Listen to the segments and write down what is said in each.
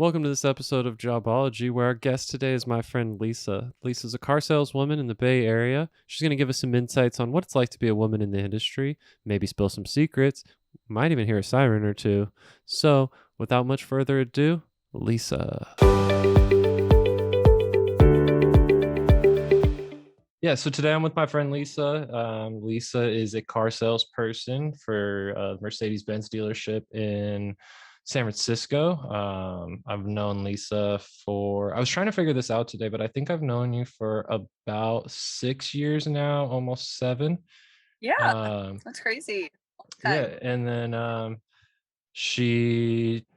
Welcome to this episode of Jobology, where our guest today is my friend Lisa. Lisa's a car saleswoman in the Bay Area. She's going to give us some insights on what it's like to be a woman in the industry, maybe spill some secrets, might even hear a siren or two. So, without much further ado, Lisa. Yeah, so today I'm with my friend Lisa. Lisa is a car salesperson for a Mercedes-Benz dealership in San Francisco. I've known Lisa I was trying to figure this out today, but I think I've known you for about 6 years now, almost seven. Yeah, Um, that's crazy. yeah, Time. and then I'm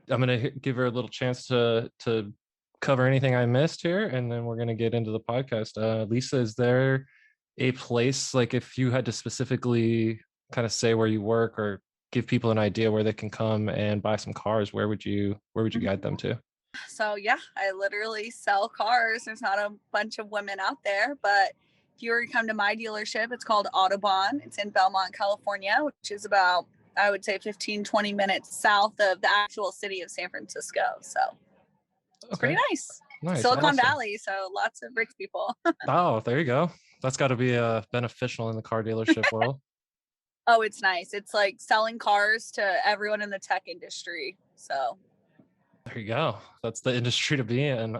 gonna give her a little chance to cover anything I missed here, and then we're gonna get into the podcast. Lisa, is there a place, like, if you had to specifically kind of say where you work or give people an idea where they can come and buy some cars, where would you guide them Mhm. to? So yeah, I literally sell cars. There's not a bunch of women out there, but if you were to come to my dealership, it's called Autobahn. It's in Belmont, California, which is about, I would say, 15, 20 minutes south of the actual city of San Francisco. So it's pretty Okay, nice. nice, Silicon awesome. Valley, so lots of rich people. Oh, there you go. That's got to be beneficial in the car dealership world. Oh, it's nice. It's like selling cars to everyone in the tech industry. So There you go. That's the industry to be in.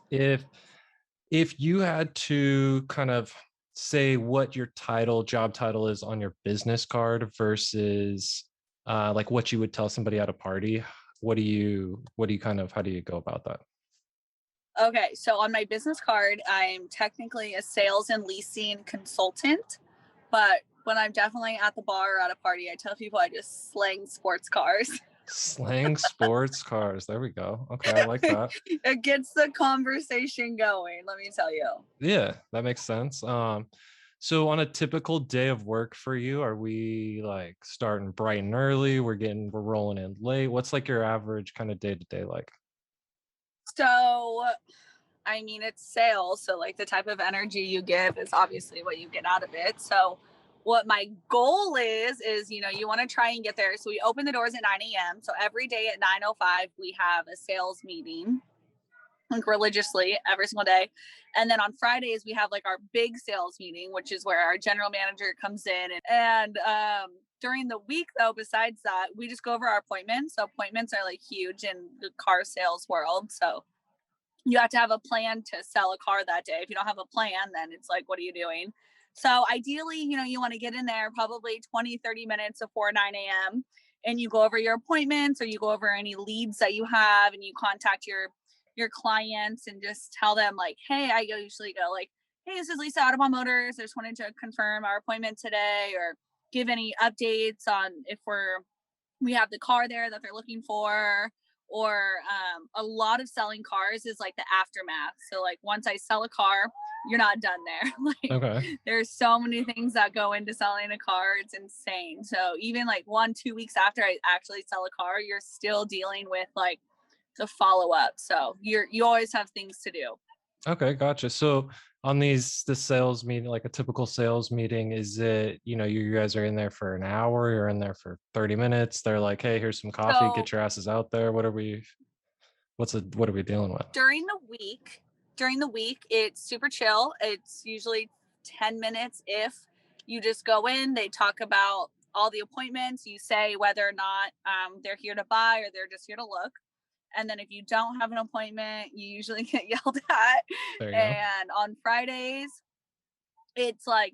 If you had to kind of say what your job title is on your business card versus like what you would tell somebody at a party, how do you go about that? Okay, so on my business card, I'm technically a sales and leasing consultant, but when I'm definitely at the bar or at a party, I tell people I just slang sports cars. Slang sports cars. There we go. Okay, I like that. It gets the conversation going, let me tell you. Yeah, that makes sense. So on a typical day of work for you, are we like starting bright and early? We're rolling in late. What's like your average kind of day to day like? So, I mean, it's sales, so like the type of energy you give is obviously what you get out of it. So, what my goal is you want to try and get there. So we open the doors at 9 a.m. So every day at 9:05 we have a sales meeting like religiously every single day. And then on Fridays, we have like our big sales meeting, which is where our general manager comes in. And during the week, though, besides that, we just go over our appointments. So appointments are like huge in the car sales world. So you have to have a plan to sell a car that day. If you don't have a plan, then it's like, what are you doing? So ideally, you want to get in there probably 20, 30 minutes before 9 a.m. and you go over your appointments or you go over any leads that you have and you contact your clients and just tell them like, hey, I usually go like, hey, this is Lisa Audubon Motors. I just wanted to confirm our appointment today or give any updates on if we have the car there that they're looking for. Or a lot of selling cars is like the aftermath. So like once I sell a car, you're not done there. Like Okay. there's so many things that go into selling a car. It's insane. So even like 1, 2 weeks after I actually sell a car, you're still dealing with like the follow up. So you always have things to do. Okay, gotcha. So on this sales meeting, like a typical sales meeting, is it, you guys are in there for an hour, you're in there for 30 minutes, they're like, hey, here's some coffee, So get your asses out there. What are we dealing with? during the week, it's super chill. It's usually 10 minutes if you just go in, they talk about all the appointments, you say whether or not they're here to buy or they're just here to look. And then if you don't have an appointment, you usually get yelled at. There you go. And on Fridays, it's like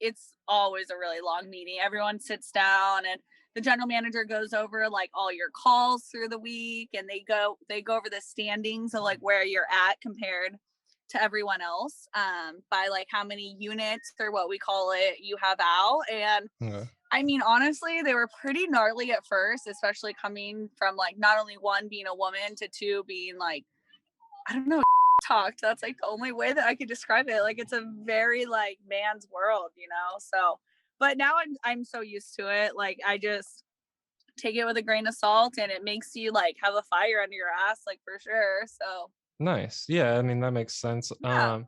it's always a really long meeting. Everyone sits down and the general manager goes over like all your calls through the week and they go over the standings of like where you're at compared to everyone else by like how many units or what we call it you have out. And Okay. I mean, honestly, they were pretty gnarly at first, especially coming from like not only one being a woman to two being like, I don't know, talked. That's like the only way that I could describe it. Like it's a very like man's world. So, but now I'm so used to it. Like I just take it with a grain of salt, and it makes you like have a fire under your ass, like for sure. So Nice. Yeah, I mean that makes sense. yeah.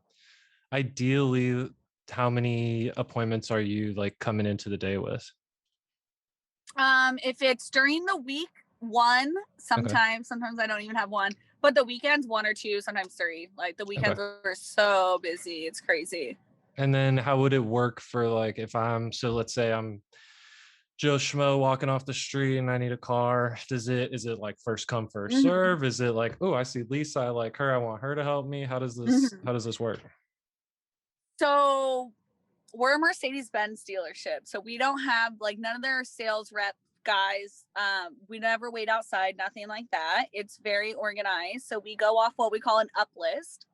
Ideally, how many appointments are you like coming into the day with? If it's during the week, one, Okay. sometimes I don't even have one, but the weekends, one or two, sometimes three. Like the Okay. weekends are so busy. It's crazy. And then how would it work for like if I'm so let's say I'm Joe Schmo walking off the street and I need a car. Is it like first come first Mhm. serve? Is it like, oh, I see Lisa, I like her, I want her to help me? Mhm. How does this work? So we're a Mercedes Benz dealership. So we don't have like none of their sales rep guys. We never wait outside, nothing like that. It's very organized. So we go off what we call an up list.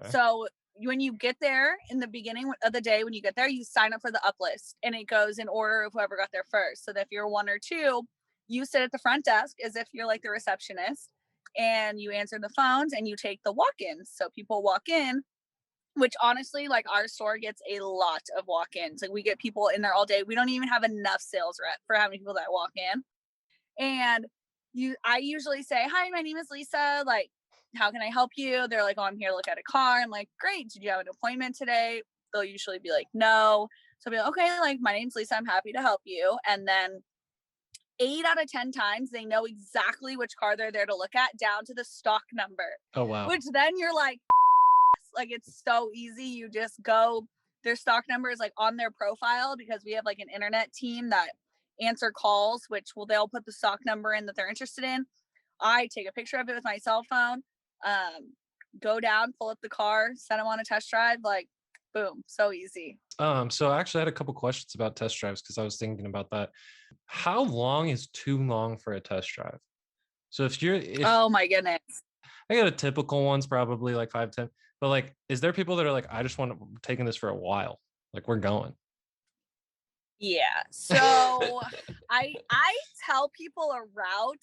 Okay. So when you get there in the beginning of the day, when you get there, you sign up for the up list and it goes in order of whoever got there first. So that if you're one or two, you sit at the front desk as if you're like the receptionist and you answer the phones and you take the walk-ins. So people walk in, which honestly, like our store gets a lot of walk-ins. Like we get people in there all day. We don't even have enough sales rep for how many people that walk in. And I usually say, "Hi, my name is Lisa. Like, how can I help you?" They're like, "Oh, I'm here to look at a car." I'm like, "Great. Did you have an appointment today?" They'll usually be like, "No." So I'll be like, "Okay, like my name's Lisa. I'm happy to help you." And then 8 out of 10 times they know exactly which car they're there to look at down to the stock number. Oh wow. Which then you're like it's so easy. You just go, their stock number is like on their profile because we have like an internet team that answer calls, which will they'll put the stock number in that they're interested in. I take a picture of it with my cell phone, um, go down, pull up the car, send them on a test drive, like boom, so easy. So I actually had a couple questions about test drives because I was thinking about that. How long is too long for a test drive? So if Oh my goodness. I got a typical one's probably like 5, 10, but like, is there people that are like, I just want to taking this for a while? Like we're going. Yeah. So I tell people a route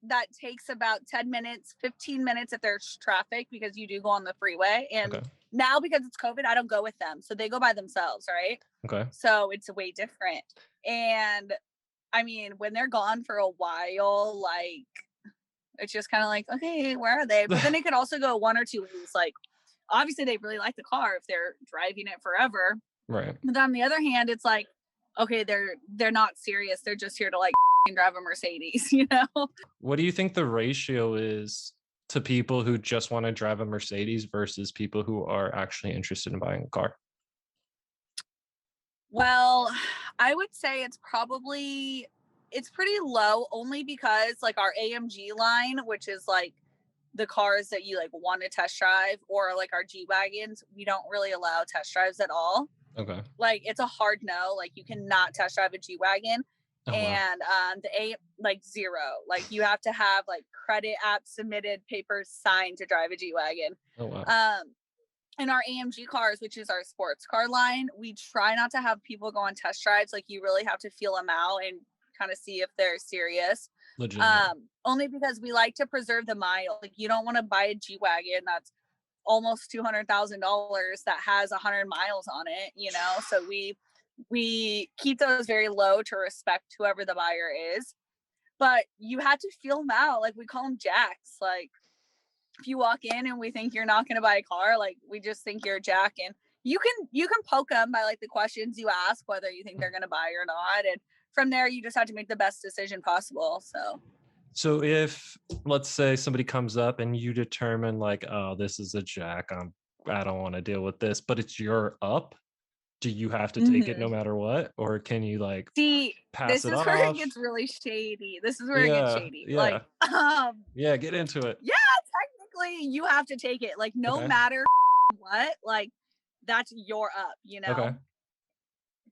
that takes about 10 minutes, 15 minutes if there's traffic because you do go on the freeway. And Okay. now because it's COVID, I don't go with them. So they go by themselves, right? Okay. So it's way different. And I mean, when they're gone for a while, like it's just kind of like, okay, where are they? But then it could also go one or two ways. Like obviously they really like the car if they're driving it forever, Right. but on the other hand, it's like, okay, they're not serious. They're just here to like drive a Mercedes, you know? What do you think the ratio is to people who just want to drive a Mercedes versus people who are actually interested in buying a car? Well, I would say it's pretty low only because like our AMG line, which is like the cars that you like want to test drive or like our G Wagons, we don't really allow test drives at all. Okay. Like it's a hard no. Like you cannot test drive a G wagon, Oh wow. and the A like zero. Like you have to have like credit app submitted, papers signed to drive a G wagon. Oh wow. Um, in our AMG cars, which is our sports car line, we try not to have people go on test drives. Like you really have to feel them out and kind of see if they're serious. Legitimate. Only because we like to preserve the mile. Like you don't want to buy a G wagon that's almost $200,000 that has 100 miles on it, you know? So we keep those very low to respect whoever the buyer is. But you had to feel them out. Like we call them jacks. Like if you walk in and we think you're not going to buy a car, like we just think you're a jack, and you can poke them by like the questions you ask, whether you think they're going to buy or not. And from there, you just have to make the best decision possible. So So if let's say somebody comes up and you determine like, oh, this is a jack, I don't want to deal with this, but it's your up, do you have to take it no mhm. matter what, or can you like See, pass this it is where it off? gets really shady. This is where it gets Yeah, shady. Like, yeah, yeah. Get into it. yeah, technically you have to take it. Like, no Okay, matter what, like that's your up, you okay. know.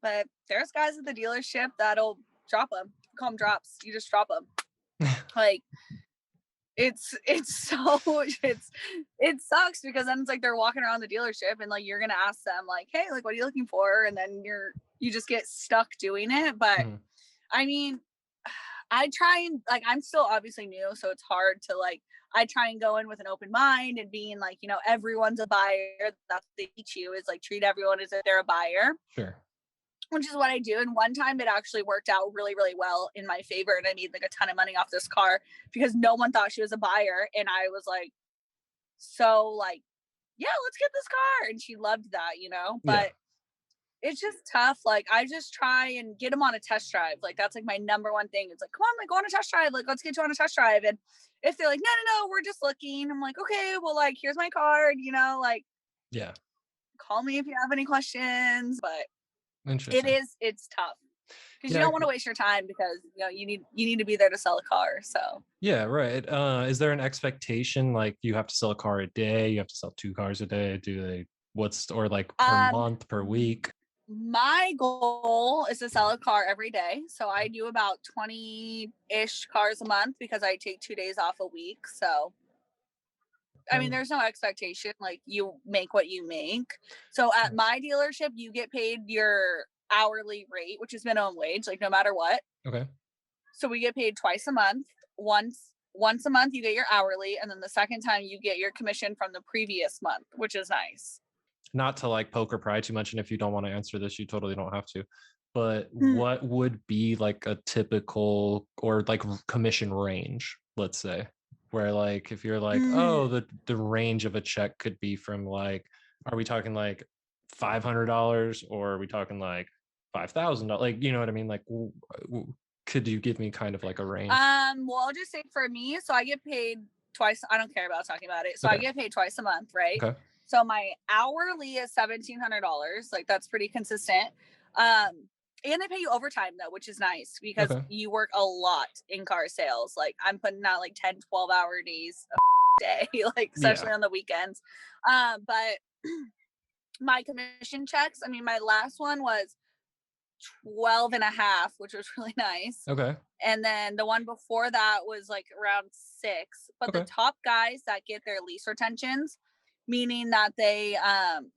But there's guys at the dealership that'll drop them. Call them drops. You just drop them. Like, it's so it sucks because then it's like they're walking around the dealership and like you're gonna ask them like, hey, like what are you looking for? And then you just get stuck doing it. But Mhm. I mean, I try and like I'm still obviously new, so it's hard to like I try and go in with an open mind and being like, you know, everyone's a buyer. That's what they teach you is like treat everyone as if they're a buyer, Sure. which is what I do. And one time it actually worked out really, really well in my favor. And I made like a ton of money off this car because no one thought she was a buyer. And I was like, so like, yeah, let's get this car. And she loved that, you know, Yeah. but it's just tough. Like, I just try and get them on a test drive. Like, that's like my number one thing. It's like, come on, like, go on a test drive. Like, let's get you on a test drive. And if they're like, no, no, no, we're just looking, I'm like, okay, well, like, here's my card, like, Yeah. call me if you have any questions. But Interesting. it's tough because you Yeah. don't want to waste your time because you need to be there to sell a car. So Yeah, right. Is there an expectation like you have to sell a car a day? You have to sell 2 cars a day? Do they what's or like per um month, per week? my goal is to sell a car every day. So I do about 20-ish cars a month because I take 2 days off a week. So I mean, Um, there's no expectation. Like, you make what you make. So at nice. my dealership, you get paid your hourly rate, which is minimum wage, like no matter what. Okay. So we get paid twice a month. Once a month you get your hourly, and then the second time you get your commission from the previous month, which is nice. Not to like poke or pry too much, and if you don't want to answer this, you totally don't have to. But Hmm. what would be like a typical or like commission range, let's say, where like if you're like, Mm. oh, the range of a check could be from like, are we talking like $500 or are we talking like $5,000? Like, you know what I mean? Like, could you give me kind of like a range? Well, I'll just say for me, so I get paid twice. I don't care about talking about it. So I Okay. get paid twice a month, right? Okay. So my hourly is $1,700. Like, that's pretty consistent. Um, and they pay you overtime though, which is nice because Okay. you work a lot in car sales. Like, I'm putting out like 10, 12-hour days a day, like Yeah. especially on the weekends. But my commission checks, I mean, my last one was 12 and a half, which was really nice. Okay. And then the one before that was like around 6. But the Okay. top guys that get their lease retentions, meaning that they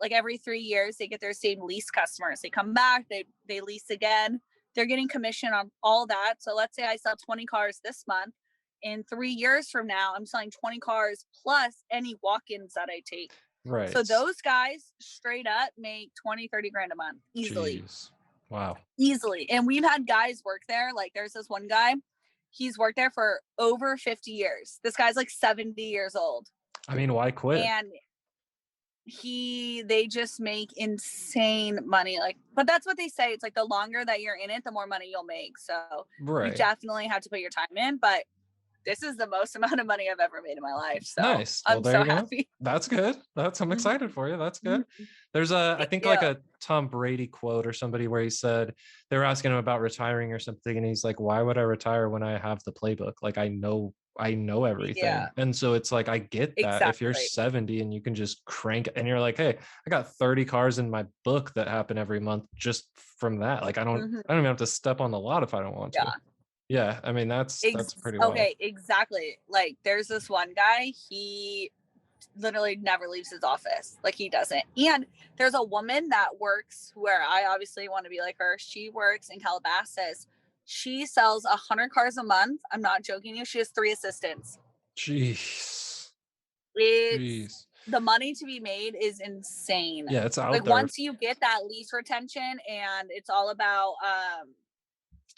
like every 3 years they get their same lease customers. They come back, they lease again. They're getting commission on all that. So let's say I sell 20 cars this month. In 3 years from now, I'm selling 20 cars plus any walk-ins that I take. So Right. those guys straight up make 20, 30 grand a month easily. Jeez. Wow. Easily. And we've had guys work there. Like, there's this one guy, he's worked there for over 50 years. This guy's like 70 years old. I mean, why quit? And they just make insane money. Like, but that's what they say. It's like the longer that you're in it, the more money you'll make. So you Right. definitely have to put your time in. But this is the most amount of money I've ever made in my life. So Nice. Well, I'm there so you go. happy. That's good. I'm excited Mhm. for you. That's good. Mhm. There's I Thank think like you. a Tom Brady quote or somebody where he said they were asking him about retiring or something, and he's like, "Why would I retire when I have the playbook? Like I know everything." Yeah, And so it's like I get that if you're exactly. 70 and you can just crank and you're like, "Hey, I got 30 cars in my book that happen every month just from that. Like I Hmm. don't even have to step on the lot if I don't want to." Yeah. Yeah, I mean that's pretty wild. Okay, exactly. Like, there's this one guy, he literally never leaves his office. Like, he doesn't. And there's a woman that works where I obviously want to be like her. She works in Calabasas. She sells 100 cars a month. I'm not joking you. She has 3 assistants. Jeez. It's Jeez. the money to be made is insane. Yeah, it's Like, out there. once you get that lease retention, and it's all about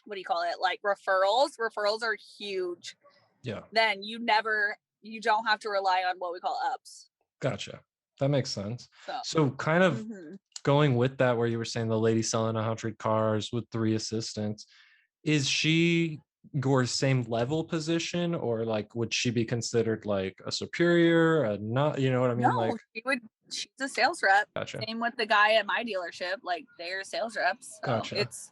what do you call it? Like, referrals. Referrals are huge. Yeah, Then you don't have to rely on what we call ups. gotcha. That makes sense. So, So kind of hmm going with that, where you were saying the lady selling 100 cars with 3 assistants, is she your same level position, or like would she be considered like a superior, a not, you know what I mean? Like, no, she's a sales rep. gotcha, Same with the guy at my dealership. Like, they're sales reps. So gotcha. it's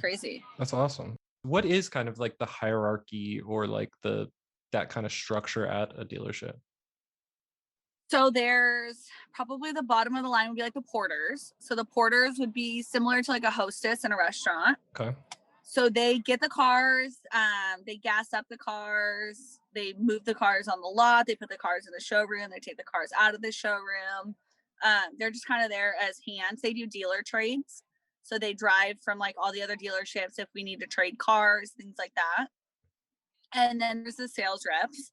crazy. That's awesome. What is kind of like the hierarchy or like that kind of structure at a dealership? So there's probably the bottom of the line would be like the porters. So the porters would be similar to like a hostess in a restaurant. Okay, So they get the cars, they gas up the cars, they move the cars on the lot, they put the cars in the showroom, they take the cars out of the showroom. They're just kind of there as hands. They do dealer trades. So they drive from like all the other dealerships if we need to trade cars, things like that. And then there's the sales reps.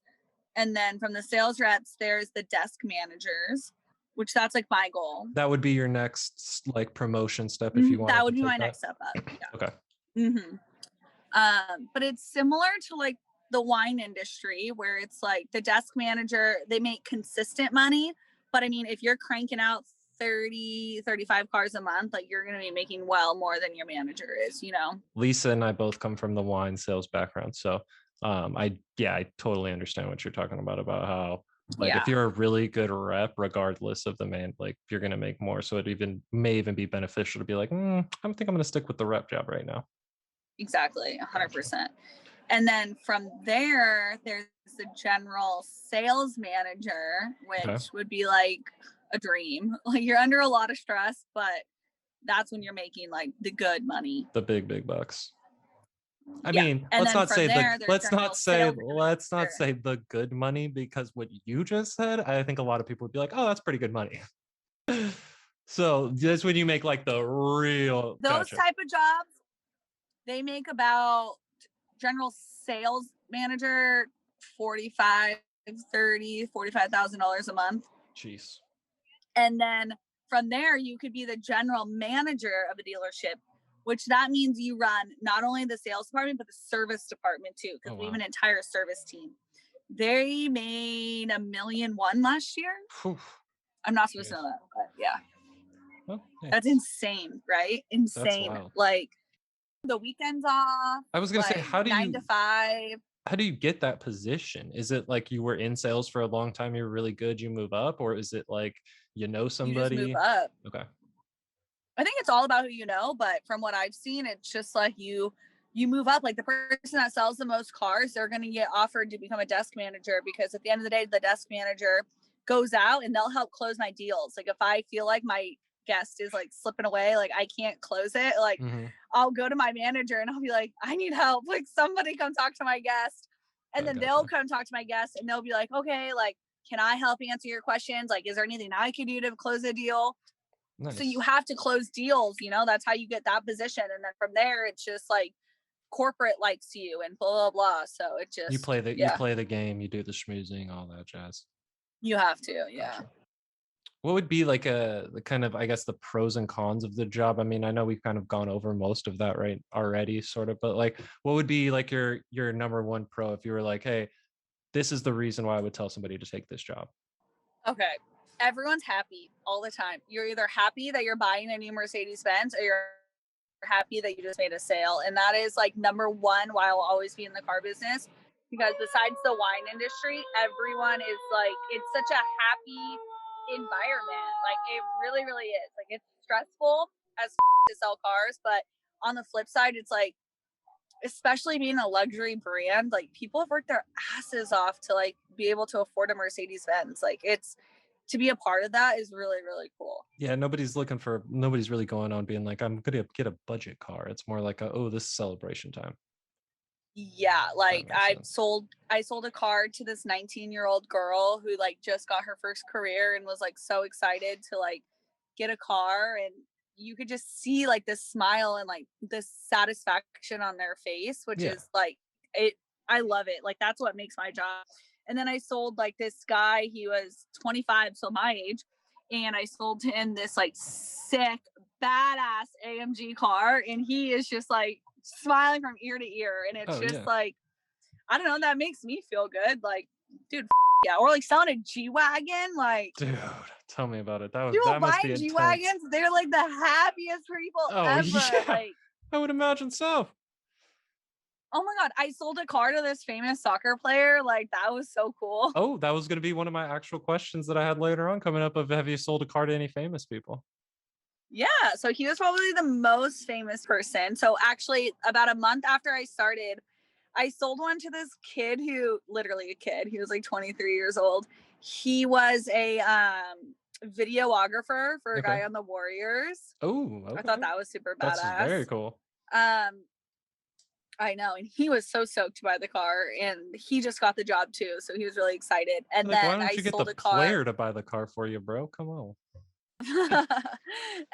And then from the sales reps, there's the desk managers, which that's like my goal. that would be your next like promotion step if you That wanted to would be take my that. next step up. Yeah. Okay, hmm But it's similar to like the wine industry where it's like the desk manager, they make consistent money. But I mean, if you're cranking out 30, 35 cars a month, like you're going to be making well more than your manager is, you know? Lisa and I both come from the wine sales background, so I totally understand what you're talking about how like if Yeah, you're a really good rep, regardless of the man, like you're gonna make more. So it may even be beneficial to be like, I think I'm gonna stick with the rep job right now. exactly. Gotcha. 100%. And then from there, there's the general sales manager, Okay. which would be like a dream. Like you're under a lot of stress, but that's when you're making like the good money. The big bucks. I Yeah. mean, And then from there, there's general sales let's not manager. say the good money, because what you just said, I think a lot of people would be like, oh, that's pretty good money. So that's when you make like the real Those gotcha. type of jobs, they make about general sales manager 45, 30, $45,000 a month. Jeez. And then from there, you could be the general manager of a dealership, which that means you run not only the sales department, but the service department too, Oh because we have wow. an entire service team. They made $1,000,001 last year. Whew. I'm not supposed to know Jeez. that, but yeah, Well, hey, that's insane, right? that's Insane. wild. Like the weekends off, I was gonna say, like 9 to 5. how do you get that position? Is it like you were in sales for a long time, you were really good, you move up, or is it like you know You just move somebody? up. Okay. I think it's all about who you know, but from what I've seen, it's just like you move up. Like the person that sells the most cars, they're going to get offered to become a desk manager because at the end of the day, the desk manager goes out and they'll help close my deals. Like if I feel like my guest is like slipping away, like I can't close it, like Mm-hmm. I'll go to my manager and I'll be like, I need help. Like somebody come talk to my guest. And I then they'll gotcha. come talk to my guest and they'll be like, okay, like, can I help answer your questions? Like, is there anything I could do to close a deal? So you Nice. have to close deals, you know, that's how you get that position. And then from there, it's just like corporate likes you and blah, blah, blah. So it just, You yeah, play the game, you do the schmoozing, all that jazz. you have to. Yeah. Gotcha. What would be like the kind of, I guess, the pros and cons of the job? I mean, I know we've kind of gone over most of that right already, sort of, but like what would be like your number one pro if you were like, hey, this is the reason why I would tell somebody to take this job? Okay. Everyone's happy all the time. You're either happy that you're buying a new Mercedes Benz or you're happy that you just made a sale. And that is like number one why I'll always be in the car business. Because besides the wine industry, everyone is like, it's such a happy environment. Like it really, really is. Like it's stressful as to sell cars, but on the flip side, it's like, especially being a luxury brand, like people have worked their asses off to like be able to afford a Mercedes Benz. Like it's to be a part of that is really, really cool. Yeah, nobody's really going on being like, I'm gonna get a budget car. It's more like oh, this is celebration time. Yeah, That like makes sense. I sold a car to this 19-year-old girl who like just got her first career and was like so excited to like get a car, and you could just see like this smile and like this satisfaction on their face, which Yeah. is like it I love it. Like that's what makes my job. And then I sold like this guy, he was 25, so my age, and I sold him this like sick badass AMG car, and he is just like smiling from ear to ear, and it's Oh just yeah. like I don't know, that makes me feel good. Like, dude, yeah, or like selling a G wagon. Like, Dude, tell me about it. people That must buying be G intense. wagons, they're like the happiest people Oh ever. yeah. Like, I would imagine so. oh my god, I sold a car to this famous soccer player. Like, that was so cool. Oh, that was going to be one of my actual questions that I had later on coming up of have you sold a car to any famous people? Yeah, so he was probably the most famous person. So actually, about a month after I started, I sold one to this kid who literally a kid. He was like 23 years old. He was a videographer for a Okay. guy on the Warriors. Oh, I thought okay. that was super That's very badass. cool. Um, I know, and he was so stoked to buy the car, and he just got the job too, so he was really excited. And Like, why then don't I you get the sold a car. player to buy the car for you, bro? Come on.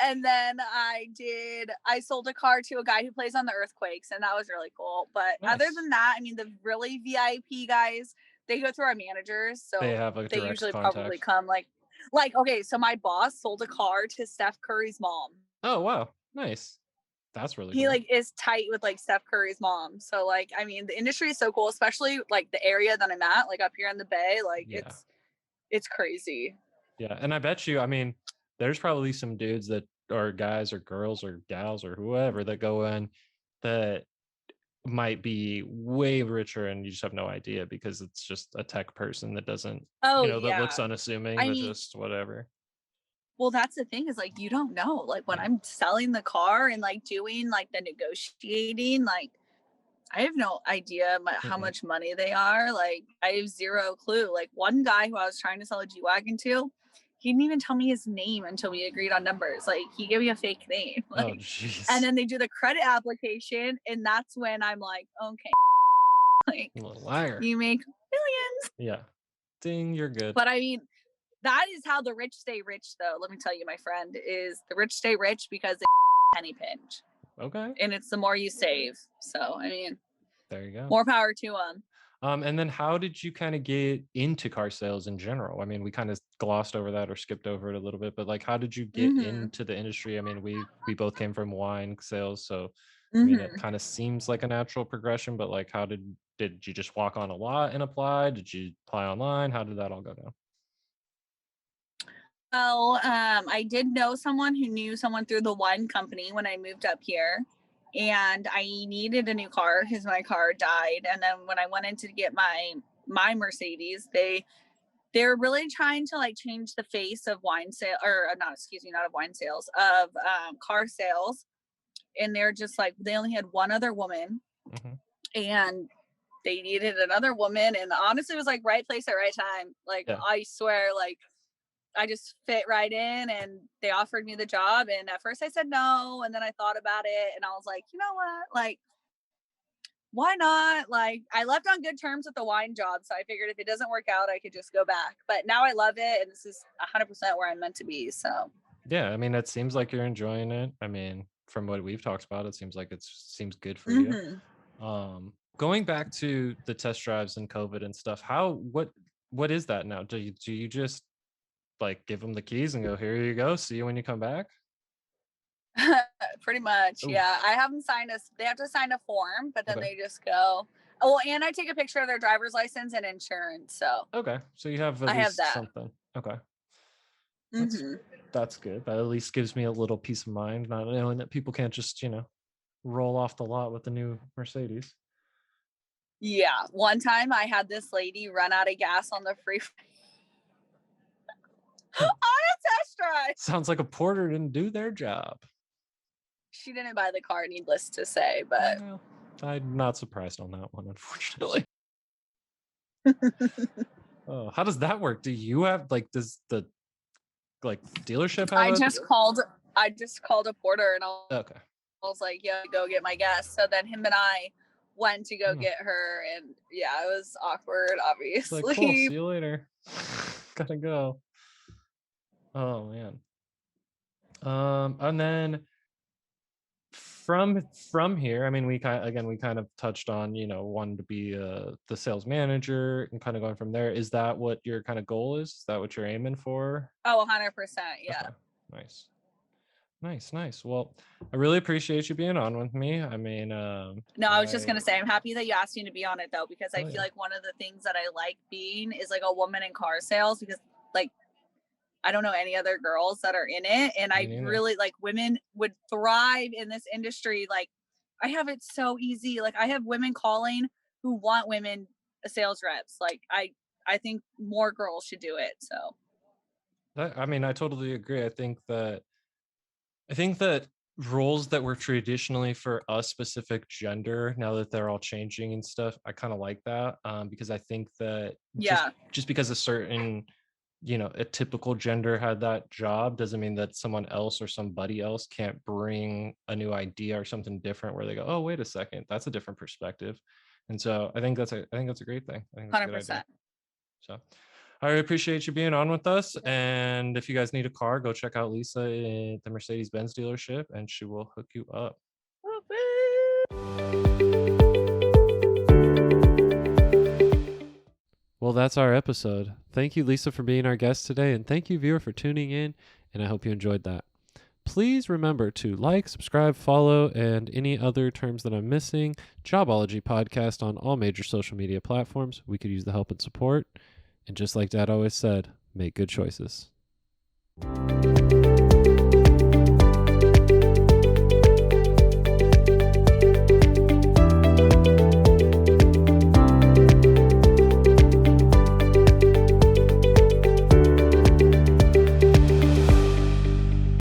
And then I sold a car to a guy who plays on the Earthquakes, and that was really cool. But other Nice. than that, I mean, the really VIP guys, they go through our managers, They so have a they direct usually probably contact. come like okay, so my boss sold a car to Steph Curry's mom. Oh, wow. Nice. That's really He cool. like is tight with like Steph Curry's mom. So like I mean, the industry is so cool, especially like the area that I'm at, like up here in the Bay, like Yeah. it's crazy. Yeah. And I bet you, I mean, there's probably some dudes that or guys or girls or gals or whoever that go in that might be way richer and you just have no idea because it's just a tech person that doesn't, Oh that looks yeah. unassuming, I that mean, just whatever. well, that's the thing is like you don't know. Like when Yeah. I'm selling the car and like doing like the negotiating, like I have no idea how Mm-mm. much money they are. Like I have zero clue. Like one guy who I was trying to sell a G Wagon to, he didn't even tell me his name until we agreed on numbers. Like he gave me a fake name. Oh, Like, and jeez. then they do the credit application, and that's when I'm like, okay, like Little liar. you make millions. Yeah. Ding, you're good. But I mean, that is how the rich stay rich, though. Let me tell you, my friend, is the rich stay rich because they penny pinch, Okay. and it's the more you save. So I mean, There you go. more power to them. And then how did you kind of get into car sales in general? I mean, we kind of glossed over that or skipped over it a little bit, but like, how did you get Mm-hmm. into the industry? I mean, we both came from wine sales, so I mean, it Mm-hmm. kind of seems like a natural progression, but like, how did you just walk on a lot and apply? Did you apply online? How did that all go down? Well, I did know someone who knew someone through the wine company when I moved up here, and I needed a new car because my car died. And then when I went in to get my Mercedes, they're really trying to like change the face of wine sale or not, excuse me, not of wine sales, of car sales. And they're just like they only had one other woman, Hmm. and they needed another woman. And honestly, it was like right place at right time. Like Yeah. I swear, like I just fit right in and they offered me the job. And at first I said no. And then I thought about it and I was like, you know what? Like, why not? Like, I left on good terms with the wine job. So I figured if it doesn't work out, I could just go back. But now I love it. And this is 100% where I'm meant to be. So, Yeah. I mean, it seems like you're enjoying it. I mean, from what we've talked about, it seems like it seems good for you. mm-hmm. Going back to the test drives and COVID and stuff, what is that now? Do you just like give them the keys and go, here you go, see you when you come back? Pretty much. Oh, Yeah. I have them sign us. They have to sign a form, but then okay. they just go. Oh, well, and I take a picture of their driver's license and insurance. So Okay. So you have at I have least that. something. Okay. That's Mm-hmm. that's good. That at least gives me a little peace of mind, not knowing that people can't just, roll off the lot with the new Mercedes. Yeah. One time I had this lady run out of gas on the freeway on a test drive. Sounds like a porter didn't do their job. She didn't buy the car, needless to say, but Well, I'm not surprised on that one, unfortunately. Oh, how does that work? Do you have like does the like dealership have I a just called I just called a porter and I okay. was like, yeah, go get my gas. So then him and I went to go Hmm. get her and yeah, it was awkward, It's like cool, obviously. see you later. Gotta go. Oh man. And then from here, I mean, we kind of touched on, wanting to be the sales manager and kind of going from there. Is that what your kind of goal is? Is that what you're aiming for? Oh, 100%. Yeah. Okay, nice, nice, nice. Well, I really appreciate you being on with me. I mean, No, I was just I gonna say I'm happy that you asked me to be on it though, because I oh feel yeah, like one of the things that I like being is like a woman in car sales because like I don't know any other girls that are in it. And me I neither. really like women would thrive in this industry. Like I have it so easy. Like I have women calling who want women sales reps. Like I think more girls should do it. So I mean, I totally agree. I think that roles that were traditionally for a specific gender, now that they're all changing and stuff, I kind of like that, because I think that just yeah. just because a certain, a typical gender had that job doesn't mean that someone else or somebody else can't bring a new idea or something different where they go, oh, wait a second, that's a different perspective. And so I think that's a great thing. I think that's a good idea. 100%. So I appreciate you being on with us. And if you guys need a car, go check out Lisa at the Mercedes Benz dealership and she will hook you up. Well, that's our episode. Thank you, Lisa, for being our guest today. And thank you, viewer, for tuning in. And I hope you enjoyed that. Please remember to like, subscribe, follow, and any other terms that I'm missing. Jobology podcast on all major social media platforms. We could use the help and support. And just like Dad always said, make good choices.